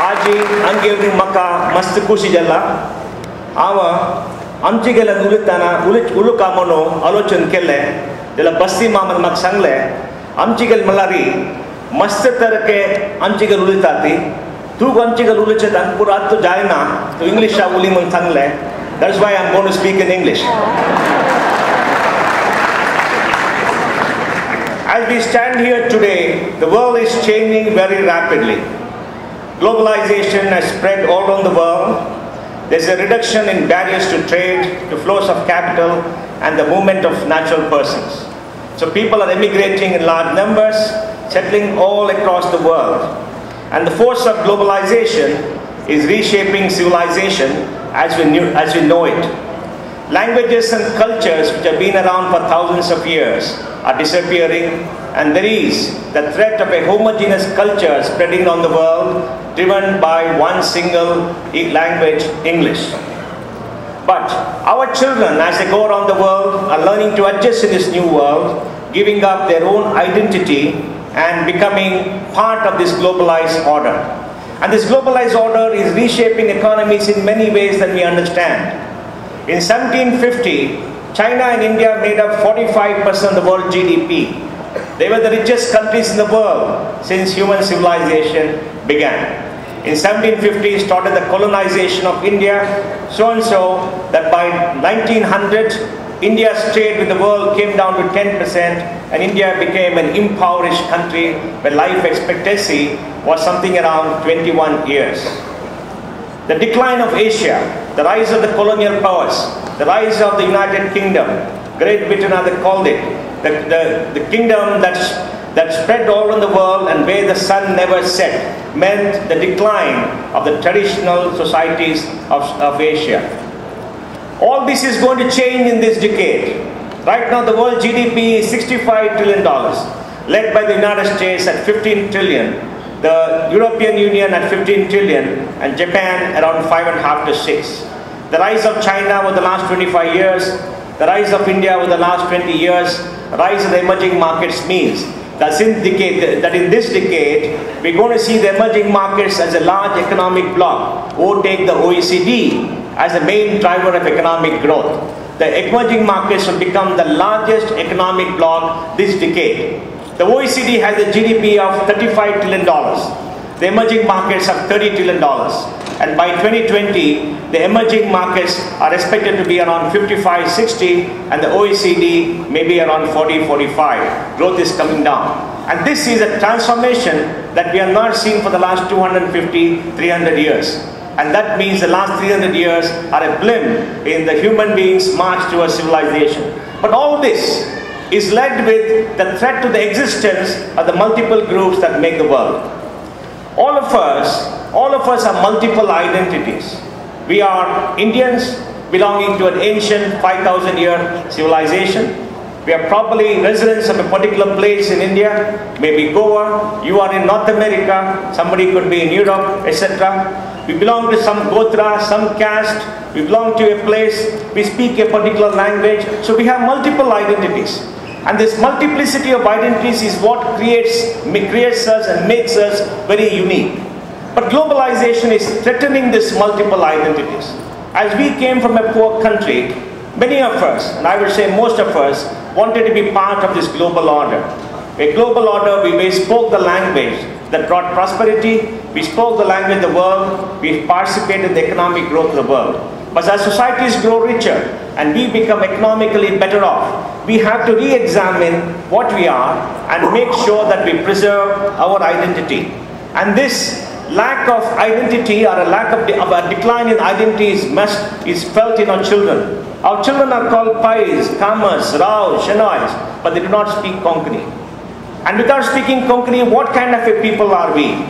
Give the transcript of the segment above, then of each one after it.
Aji Angevru Maka Mastukushi Jalla, our Amchigala Ulitana, Ulukamono, Alochun Kelle, de la Basti Maman Maksangle, Amchigal Malari, Mastatarake, Amchigal Ulitati, two Amchigal Ulichatan, Puratu Jaina, to English Ulimun Tangle. That's why I'm going to speak in English. As we stand here today, the world is changing very rapidly. Globalization has spread all around the world. There's a reduction in barriers to trade, to flows of capital, and the movement of natural persons. So people are emigrating in large numbers, settling all across the world. And the force of globalization is reshaping civilization as we know it. Languages and cultures which have been around for thousands of years are disappearing, and there is the threat of a homogeneous culture spreading on the world, driven by one single language, English. But our children, as they go around the world, are learning to adjust in this new world, giving up their own identity and becoming part of this globalized order. And this globalized order is reshaping economies in many ways that we understand. In 1750, China and India made up 45% of the world GDP. They were the richest countries in the world since human civilization began. In 1750, started the colonization of India, so and so that by 1900, India's trade with the world came down to 10%, and India became an impoverished country where life expectancy was something around 21 years. The decline of Asia, the rise of the colonial powers, the rise of the United Kingdom, Great Britain as they called it, the kingdom that spread all around the world and where the sun never set, meant the decline of the traditional societies of Asia. All this is going to change in this decade. Right now the world GDP is $65 trillion, led by the United States at 15 trillion, the European Union at 15 trillion, and Japan around 5.5 to 6. The rise of China over the last 25 years, the rise of India over the last 20 years, the rise of the emerging markets means that in this decade, we're going to see the emerging markets as a large economic bloc, overtake the OECD as the main driver of economic growth. The emerging markets will become the largest economic bloc this decade. The OECD has a GDP of $35 trillion. The emerging markets have $30 trillion. And by 2020, the emerging markets are expected to be around 55, 60, and the OECD may be around 40, 45. Growth is coming down. And this is a transformation that we have not seen for the last 250, 300 years. And that means the last 300 years are a blimp in the human beings' march towards civilization. But all this is led with the threat to the existence of the multiple groups that make the world. All of us are multiple identities. We are Indians belonging to an ancient 5,000-year civilization. We are probably residents of a particular place in India, maybe Goa. You are in North America, somebody could be in Europe, etc. We belong to some gotra, some caste, we belong to a place, we speak a particular language. So we have multiple identities. And this multiplicity of identities is what creates us and makes us very unique. But globalization is threatening these multiple identities. As we came from a poor country, many of us, and I would say most of us, wanted to be part of this global order. A global order, we spoke the language that brought prosperity, we spoke the language of the world, we participated in the economic growth of the world. But as societies grow richer and we become economically better off, we have to re-examine what we are and make sure that we preserve our identity. And this lack of identity or a lack of a decline in identity is felt in our children. Our children are called Pais, Kamas, Rao, Shenois, but they do not speak Konkani. And without speaking Konkani, what kind of a people are we?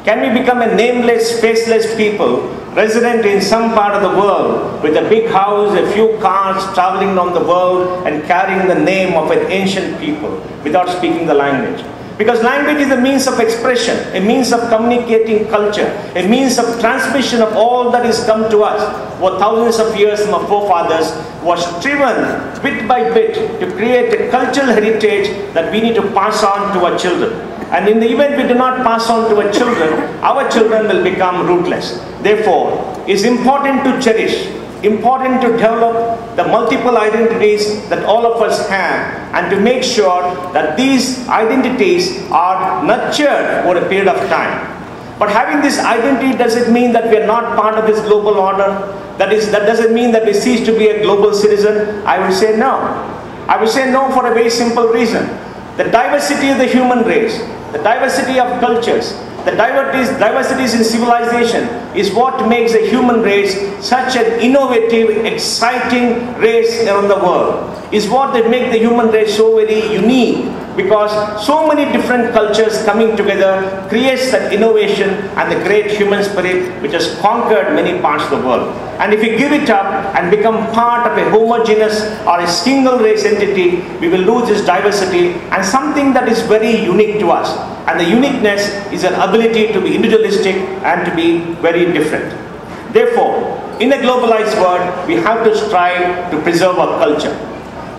Can we become a nameless, faceless people, resident in some part of the world, with a big house, a few cars, traveling around the world, and carrying the name of an ancient people, without speaking the language? Because language is a means of expression, a means of communicating culture, a means of transmission of all that has come to us for thousands of years from our forefathers, was striven bit by bit to create a cultural heritage that we need to pass on to our children. And in the event we do not pass on to our children will become rootless. Therefore, it's important to cherish, important to develop the multiple identities that all of us have, and to make sure that these identities are nurtured over a period of time. But having this identity doesn't mean that we are not part of this global order. That doesn't mean that we cease to be a global citizen. I will say no. I will say no for a very simple reason. The diversity of the human race, the diversity of cultures, the diversities in civilization is what makes the human race such an innovative, exciting race around the world. Is what that makes the human race so very unique, because so many different cultures coming together creates that innovation and the great human spirit which has conquered many parts of the world. And if we give it up and become part of a homogeneous or a single race entity, we will lose this diversity and something that is very unique to us. And the uniqueness is an ability to be individualistic and to be very different. Therefore, in a globalized world, we have to strive to preserve our culture.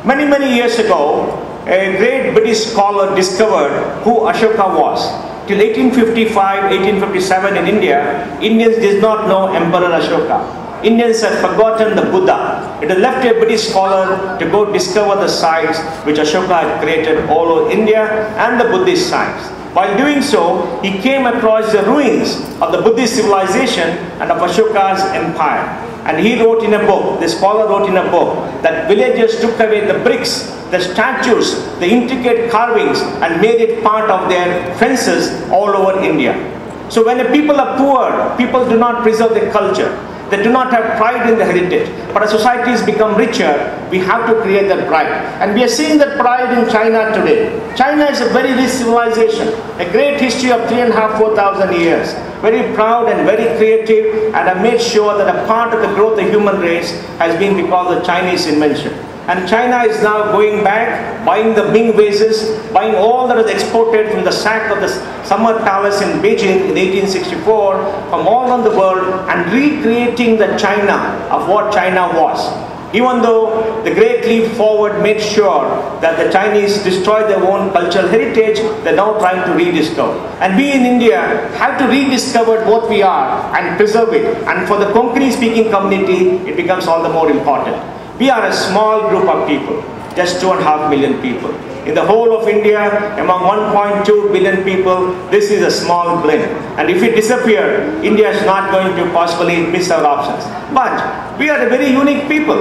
Many, many years ago, a great British scholar discovered who Ashoka was. Till 1855, 1857 in India, Indians did not know Emperor Ashoka. Indians had forgotten the Buddha. It had left a British scholar to go discover the sites which Ashoka had created all over India and the Buddhist sites. While doing so, he came across the ruins of the Buddhist civilization and of Ashoka's empire. And he wrote in a book, the scholar wrote in a book, that villagers took away the bricks, the statues, the intricate carvings, and made it part of their fences all over India. So when the people are poor, people do not preserve their culture. They do not have pride in the heritage. But as societies become richer, we have to create that pride. And we are seeing that pride in China today. China is a very rich civilization, a great history of 3,500 to 4,000 years. Very proud and very creative, and I made sure that a part of the growth of the human race has been because of Chinese invention. And China is now going back, buying the Ming vases, buying all that was exported from the sack of the Summer Palace in Beijing in 1864 from all around the world, and recreating the China of what China was. Even though the Great Leap Forward made sure that the Chinese destroyed their own cultural heritage, they're now trying to rediscover. And we in India have to rediscover what we are and preserve it. And for the Konkani speaking community, it becomes all the more important. We are a small group of people, just 2.5 million people. In the whole of India, among 1.2 billion people, this is a small blip. And if it disappears, India is not going to possibly miss our options. But we are a very unique people.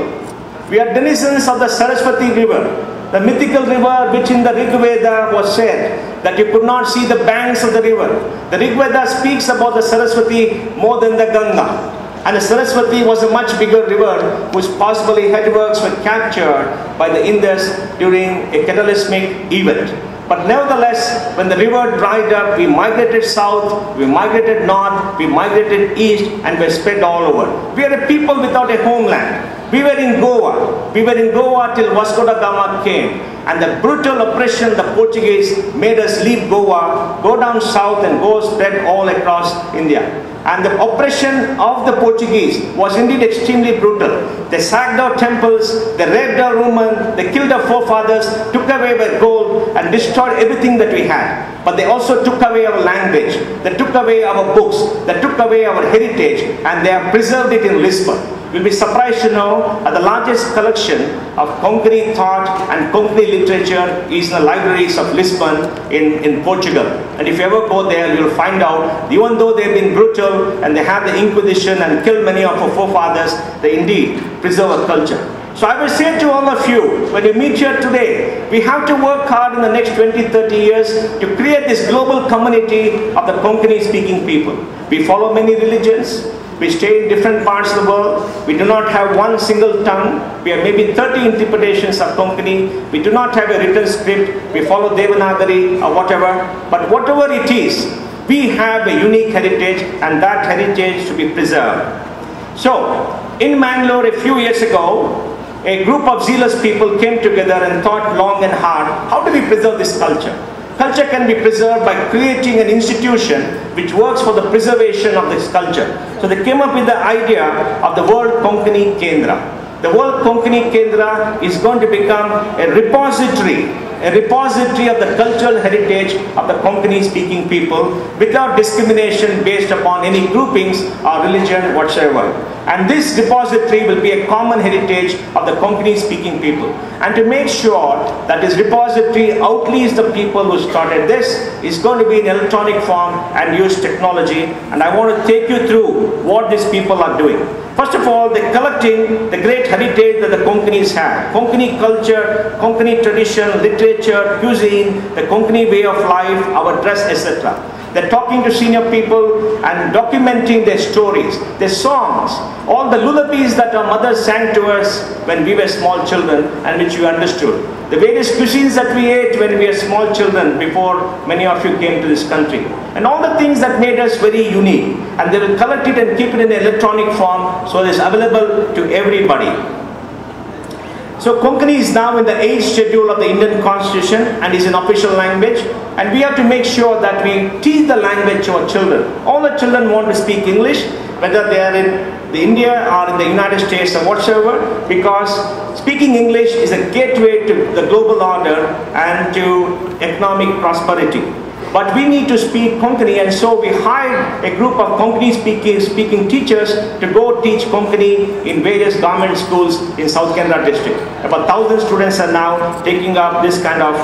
We are denizens of the Saraswati River, the mythical river which in the Rig Veda was said that you could not see the banks of the river. The Rig Veda speaks about the Saraswati more than the Ganga. And the Saraswati was a much bigger river whose possibly headworks were captured by the Indus during a cataclysmic event. But nevertheless, when the river dried up, we migrated south, we migrated north, we migrated east, and we spread all over. We are a people without a homeland. We were in Goa. We were in Goa till Vasco da Gama came. And the brutal oppression of the Portuguese made us leave Goa, go down south, and go spread all across India. And the oppression of the Portuguese was indeed extremely brutal. They sacked our temples, they raped our women, they killed our forefathers, took away our gold, and destroyed everything that we had. But they also took away our language, they took away our books, they took away our heritage, and they have preserved it in Lisbon. You'll be surprised to know that the largest collection of Konkani thought and Konkani literature is in the libraries of Lisbon in Portugal. And if you ever go there, you'll find out, even though they've been brutal and they have the Inquisition and killed many of our forefathers, they indeed preserve our culture. So I will say to all of you, when you meet here today, we have to work hard in the next 20, 30 years to create this global community of the Konkani speaking people. We follow many religions. We stay in different parts of the world. We do not have one single tongue. We have maybe 30 interpretations of Konkani. We do not have a written script. We follow Devanagari or whatever. But whatever it is, we have a unique heritage, and that heritage should be preserved. So, in Mangalore a few years ago, a group of zealous people came together and thought long and hard, how do we preserve this culture? Culture can be preserved by creating an institution which works for the preservation of this culture. So they came up with the idea of the World Konkani Kendra. The World Konkani Kendra is going to become a repository, a repository of the cultural heritage of the Konkani speaking people without discrimination based upon any groupings or religion whatsoever. And this repository will be a common heritage of the Konkani speaking people. And to make sure that this repository outlives the people who started this, is going to be in electronic form and use technology. And I want to take you through what these people are doing. First of all, they're collecting the great heritage that the Konkanis have. Konkani culture, Konkani tradition, literature, cuisine, the Konkani way of life, our dress, etc. They're talking to senior people and documenting their stories, their songs, all the lullabies that our mothers sang to us when we were small children and which we understood. The various cuisines that we ate when we were small children before many of you came to this country. And all the things that made us very unique. And they will collect it and keep it in electronic form so it's available to everybody. So Konkani is now in the 8th schedule of the Indian Constitution and is an official language. And we have to make sure that we teach the language to our children. All the children want to speak English, whether they are in India or in the United States or whatsoever, because speaking English is a gateway to the global order and to economic prosperity. But we need to speak Konkani, and so we hired a group of Konkani speaking teachers to go teach Konkani in various government schools in South Canara district. About 1,000 students are now taking up this kind of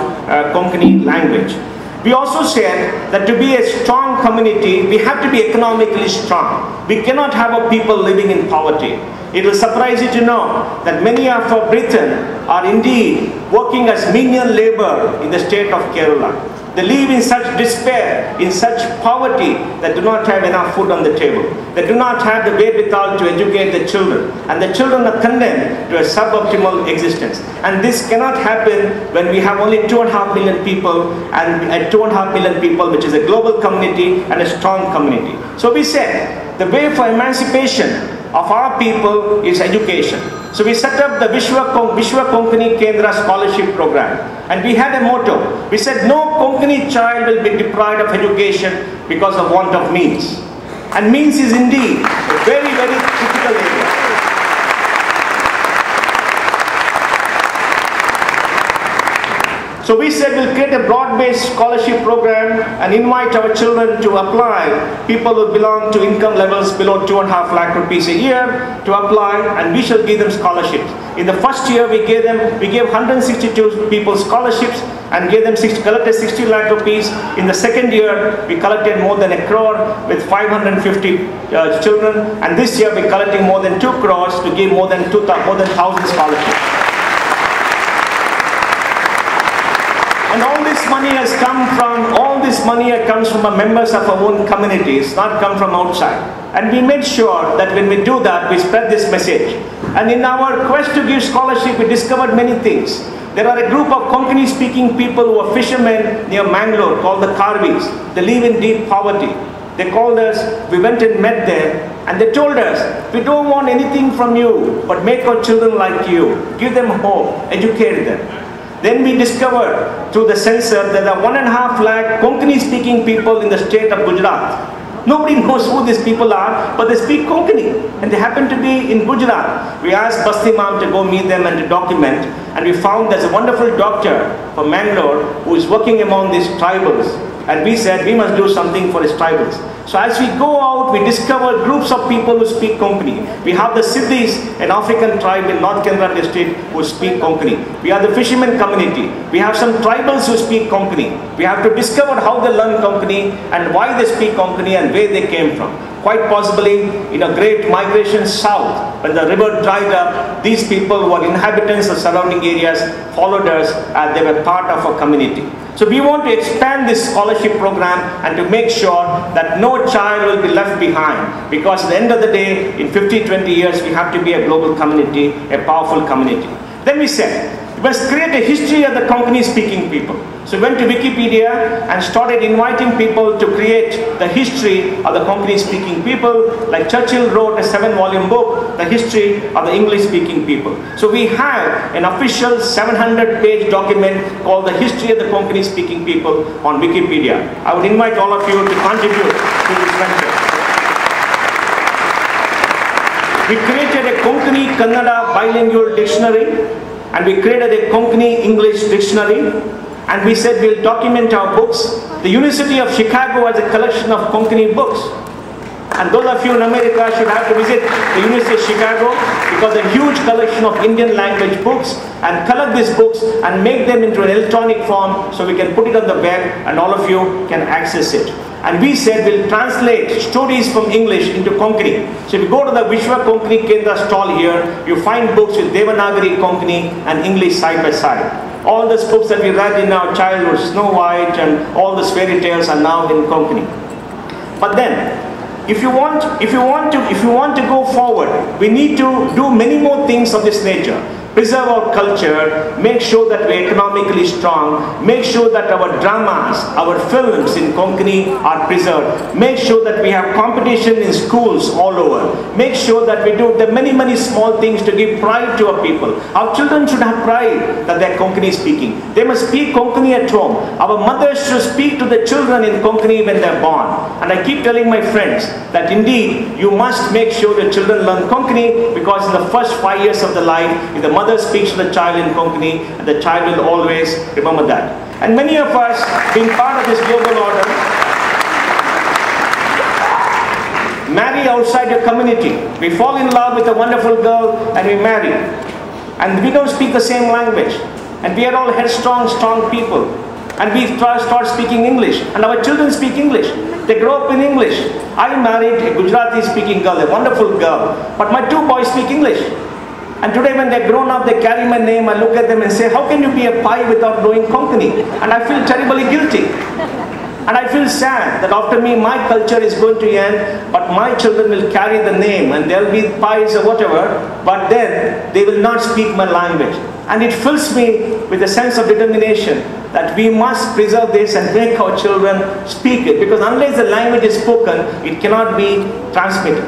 Konkani language. We also said that to be a strong community, we have to be economically strong. We cannot have a people living in poverty. It will surprise you to know that many of our Britain are indeed working as menial labor in the state of Kerala. They live in such despair, in such poverty, that do not have enough food on the table. They do not have the wherewithal to educate the children. And the children are condemned to a suboptimal existence. And this cannot happen when we have only 2.5 million people, and at 2.5 million people, which is a global community and a strong community. So we said, the way for emancipation of our people is education. So we set up the Vishwa Konkani Kendra Scholarship Program. And we had a motto. We said no Konkani child will be deprived of education because of want of means. And means is indeed a very, very critical area. So we said we'll create a broad-based scholarship program and invite our children to apply. People who belong to income levels below 2.5 lakh rupees a year to apply, and we shall give them scholarships. In the first year, we gave 162 people scholarships and collected 60 lakh rupees. In the second year, we collected more than 1 crore with 550 children, and this year we're collecting more than 2 crores to give more than 1,000 scholarships. And all this money has come comes from the members of our own communities, not come from outside. And we made sure that when we do that, we spread this message. And in our quest to give scholarship, we discovered many things. There are a group of Konkani speaking people who are fishermen near Mangalore called the Karvis. They live in deep poverty. They called us, we went and met them, and they told us, we don't want anything from you, but make our children like you. Give them hope, educate them. Then we discovered through the census that there are 1.5 lakh Konkani speaking people in the state of Gujarat. Nobody knows who these people are, but they speak Konkani, and they happen to be in Gujarat. We asked Basti Ma'am to go meet them and to document, and we found there's a wonderful doctor from Mangalore who is working among these tribals, and we said we must do something for his tribals. So as we go out, we discover groups of people who speak Konkani. We have the Siddhis, an African tribe in North Canara district, who speak Konkani. We have the fishermen community. We have some tribals who speak Konkani. We have to discover how they learn Konkani and why they speak Konkani and where they came from. Quite possibly, in a great migration south, when the river dried up, these people who are inhabitants of surrounding areas followed us as they were part of our community. So we want to expand this scholarship program and to make sure that no child will be left behind, because at the end of the day, in 50-20 years, we have to be a global community, a powerful community. Then we said, we must create a history of the Konkani speaking people. So we went to Wikipedia and started inviting people to create the history of the Konkani speaking people. Like Churchill wrote a 7-volume book, The History of the English speaking people. So we have an official 700-page document called The History of the Konkani speaking people on Wikipedia. I would invite all of you to contribute to this venture. We created a Konkani Kannada bilingual dictionary, and we created a Konkani English dictionary, And we said we'll document our books. The University of Chicago has a collection of Konkani books. And those of you in America should have to visit the University of Chicago, because a huge collection of Indian language books, and collect these books and make them into an electronic form so we can put it on the web and all of you can access it. And we said we'll translate stories from English into Konkani. So if you go to the Vishwa Konkani Kendra stall here, you find books with Devanagari Konkani and English side by side. All these books that we read in our childhood, Snow White and all these fairy tales, are now in Konkani. But then, if you want to go forward, we need to do many more things of this nature. Preserve our culture, make sure that we're economically strong, make sure that our dramas, our films in Konkani are preserved, make sure that we have competition in schools all over, make sure that we do the many small things to give pride to our people. Our children should have pride that they're Konkani speaking. They must speak Konkani at home. Our mothers should speak to the children in Konkani when they're born. And I keep telling my friends that indeed you must make sure the children learn Konkani, because in the first 5 years of the life, if the mother speaks to the child in Konkani, and the child will always remember that. And many of us, being part of this global order, marry outside your community. We fall in love with a wonderful girl and we marry. And we don't speak the same language. And we are all headstrong, strong people. And we start speaking English. And our children speak English. They grow up in English. I married a Gujarati speaking girl, a wonderful girl. But my 2 boys speak English. And today when they're grown up, they carry my name. I look at them and say, how can you be a pi without knowing Konkani? And I feel terribly guilty. And I feel sad that after me, my culture is going to end, but my children will carry the name and they'll be pis or whatever, but then they will not speak my language. And it fills me with a sense of determination that we must preserve this and make our children speak it, because unless the language is spoken, it cannot be transmitted.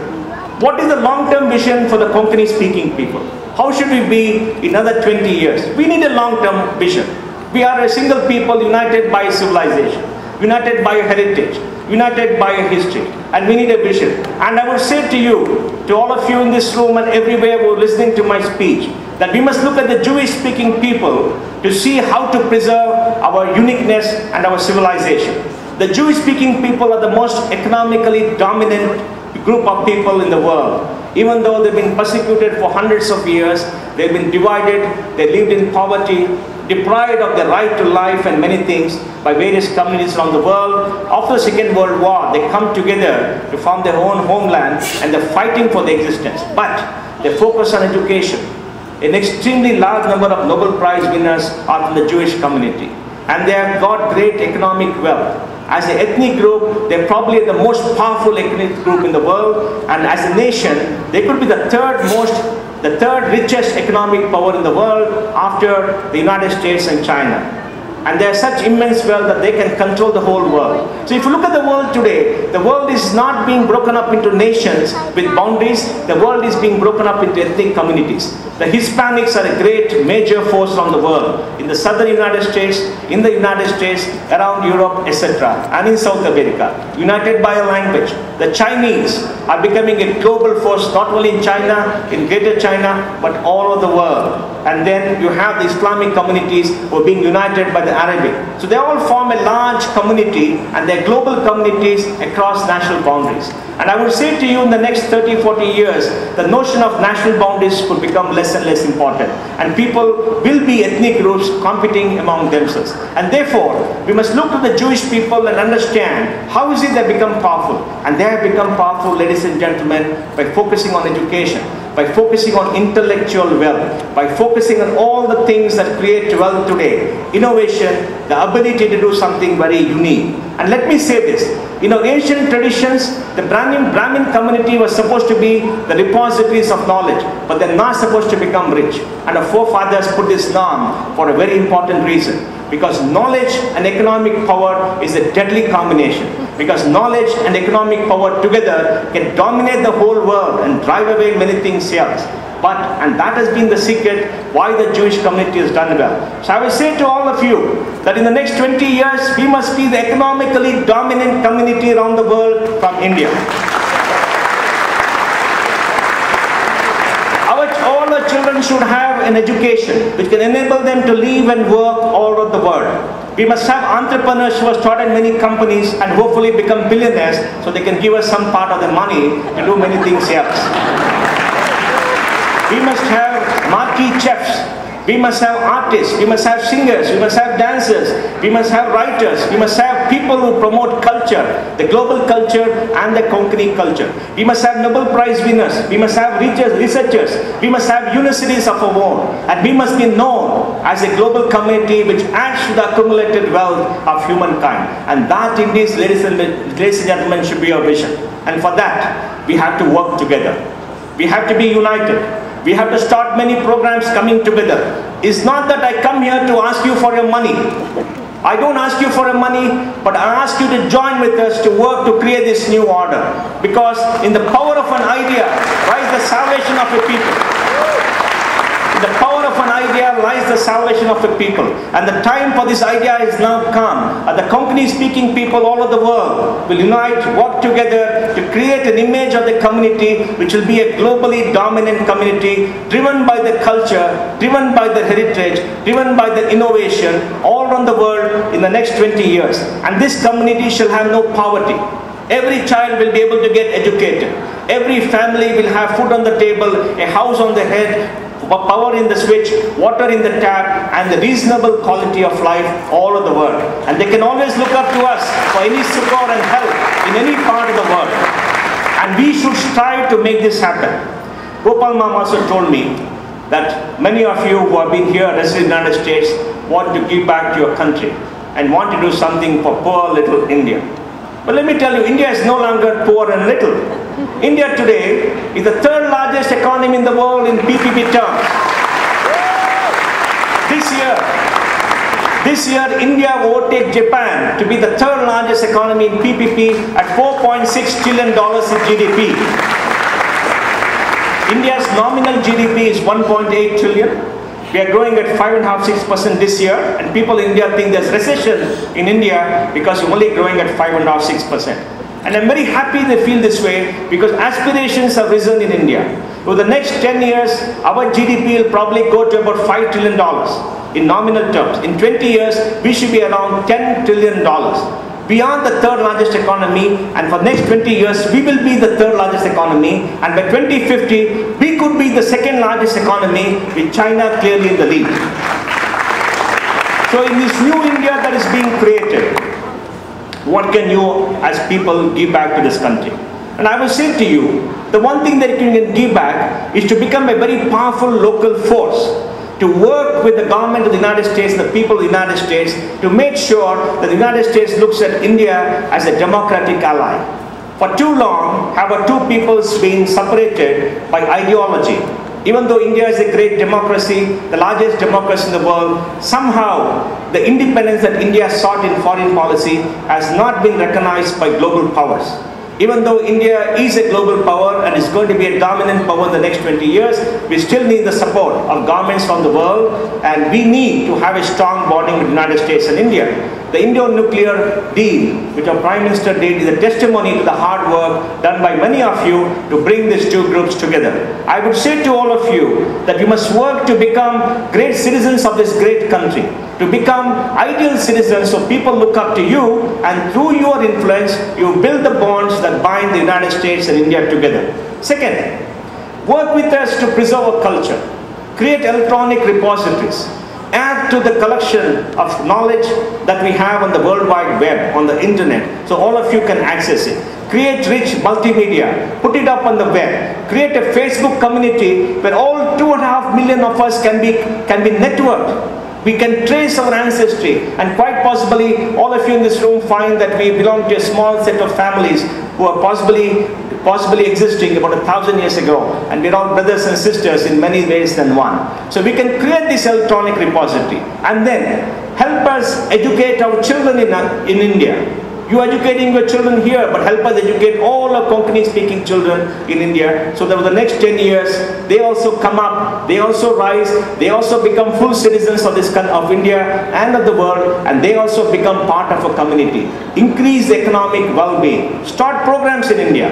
What is the long-term vision for the Konkani speaking people? How should we be in another 20 years? We need a long-term vision. We are a single people united by civilization, united by heritage, united by history, and we need a vision. And I would say to you, to all of you in this room and everywhere who are listening to my speech, that we must look at the Jewish-speaking people to see how to preserve our uniqueness and our civilization. The Jewish-speaking people are the most economically dominant group of people in the world. Even though they've been persecuted for hundreds of years, they've been divided, they lived in poverty, deprived of the right to life and many things by various communities around the world. After the Second World War, they come together to form their own homeland and they're fighting for their existence. But they focus on education. An extremely large number of Nobel Prize winners are from the Jewish community. And they have got great economic wealth. As an ethnic group, they're probably the most powerful ethnic group in the world. And as a nation, they could be the third richest economic power in the world after the United States and China. And they are such immense wealth that they can control the whole world. So if you look at the world today, the world is not being broken up into nations with boundaries. The world is being broken up into ethnic communities. The Hispanics are a great major force around the world. In the southern United States, in the United States, around Europe, etc. and in South America. United by a language. The Chinese are becoming a global force, not only in China, in Greater China, but all over the world. And then you have the Islamic communities who are being united by the Arabic. So they all form a large community and they're global communities across national boundaries. And I would say to you, in the next 30-40 years, the notion of national boundaries could become less and less important. And people will be ethnic groups competing among themselves. And therefore, we must look to the Jewish people and understand how is it they become powerful. And they have become powerful, ladies and gentlemen, by focusing on education, by focusing on intellectual wealth, by focusing on all the things that create wealth today. Innovation, the ability to do something very unique. And let me say this, in our ancient traditions, the Brahmin community was supposed to be the repositories of knowledge, but they're not supposed to become rich. And our forefathers put this norm for a very important reason. Because knowledge and economic power is a deadly combination. Because knowledge and economic power together can dominate the whole world and drive away many things else. And that has been the secret why the Jewish community has done well. So I will say to all of you that in the next 20 years, we must be the economically dominant community around the world from India. All the children should have an education which can enable them to live and work all over the world. We must have entrepreneurs who have started many companies and hopefully become billionaires so they can give us some part of the money to do many things else. We must have marquee chefs. We must have artists, we must have singers, we must have dancers, we must have writers, we must have people who promote culture, the global culture and the Konkani culture. We must have Nobel Prize winners, we must have researchers, we must have universities of our own, and we must be known as a global community which adds to the accumulated wealth of humankind. And that indeed, ladies and gentlemen, should be our vision. And for that, we have to work together. We have to be united. We have to start many programs coming together. It's not that I come here to ask you for your money. I don't ask you for your money, but I ask you to join with us to work to create this new order. Because in the power of an idea lies the salvation of a people. In the power of an idea lies the salvation of the people. And the time for this idea is now come. And the Konkani-speaking people all over the world will unite, work together to create an image of the community which will be a globally dominant community, driven by the culture, driven by the heritage, driven by the innovation all around the world in the next 20 years. And this community shall have no poverty. Every child will be able to get educated. Every family will have food on the table, a house on the head, power in the switch, water in the tap, and the reasonable quality of life all over the world. And they can always look up to us for any support and help in any part of the world. And we should strive to make this happen. Gopal Mama also told me that many of you who have been here resident in the United States want to give back to your country and want to do something for poor little India. But let me tell you, India is no longer poor and little. India today is the third largest economy in the world in PPP terms. This year India will overtake Japan to be the third largest economy in PPP at $4.6 trillion in GDP. India's nominal GDP is 1.8 trillion. We are growing at 5.5–6% this year, and people in India think there's recession in India because we're only growing at 5.5–6%. And I'm very happy they feel this way because aspirations have risen in India. Over the next 10 years, our GDP will probably go to about $5 trillion in nominal terms. In 20 years, we should be around $10 trillion. Beyond the third largest economy, and for the next 20 years, we will be the third largest economy, and by 2050, we could be the second largest economy with China clearly in the lead. So in this new India that is being created, what can you as people give back to this country? And I will say to you, the one thing that you can give back is to become a very powerful local force, to work with the government of the United States, the people of the United States, to make sure that the United States looks at India as a democratic ally. For too long, have our two peoples been separated by ideology. Even though India is a great democracy, the largest democracy in the world, somehow the independence that India sought in foreign policy has not been recognized by global powers. Even though India is a global power and is going to be a dominant power in the next 20 years, we still need the support of governments from the world, and we need to have a strong bonding with the United States and India. The Indo-nuclear deal, which our Prime Minister did, is a testimony to the hard work done by many of you to bring these two groups together. I would say to all of you that you must work to become great citizens of this great country, to become ideal citizens so people look up to you, and through your influence, you build the bonds that bind the United States and India together. Second, work with us to preserve our culture, create electronic repositories, add to the collection of knowledge that we have on the World Wide Web, on the internet, so all of you can access it. Create rich multimedia, put it up on the web, create a Facebook community where all 2.5 million of us can be networked. We can trace our ancestry, and quite possibly all of you in this room find that we belong to a small set of families who are possibly existing about 1,000 years ago, and we're all brothers and sisters in many ways than one. So we can create this electronic repository and then help us educate our children in India. You are educating your children here, but help us educate all our Konkani-speaking children in India, so that over the next 10 years, they also come up, they also rise, they also become full citizens of India and of the world, and they also become part of a community. Increase economic well-being. Start programs in India.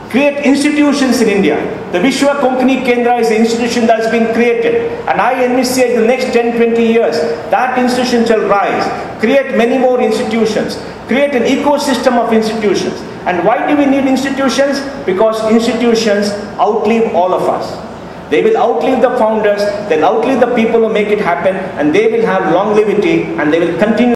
Create institutions in India. The Vishwa Konkani Kendra is the institution that has been created. And I envisage the next 10-20 years, that institution shall rise. Create many more institutions. Create an ecosystem of institutions. And why do we need institutions? Because institutions outlive all of us. They will outlive the founders, they'll outlive the people who make it happen, and they will have longevity, and they will continue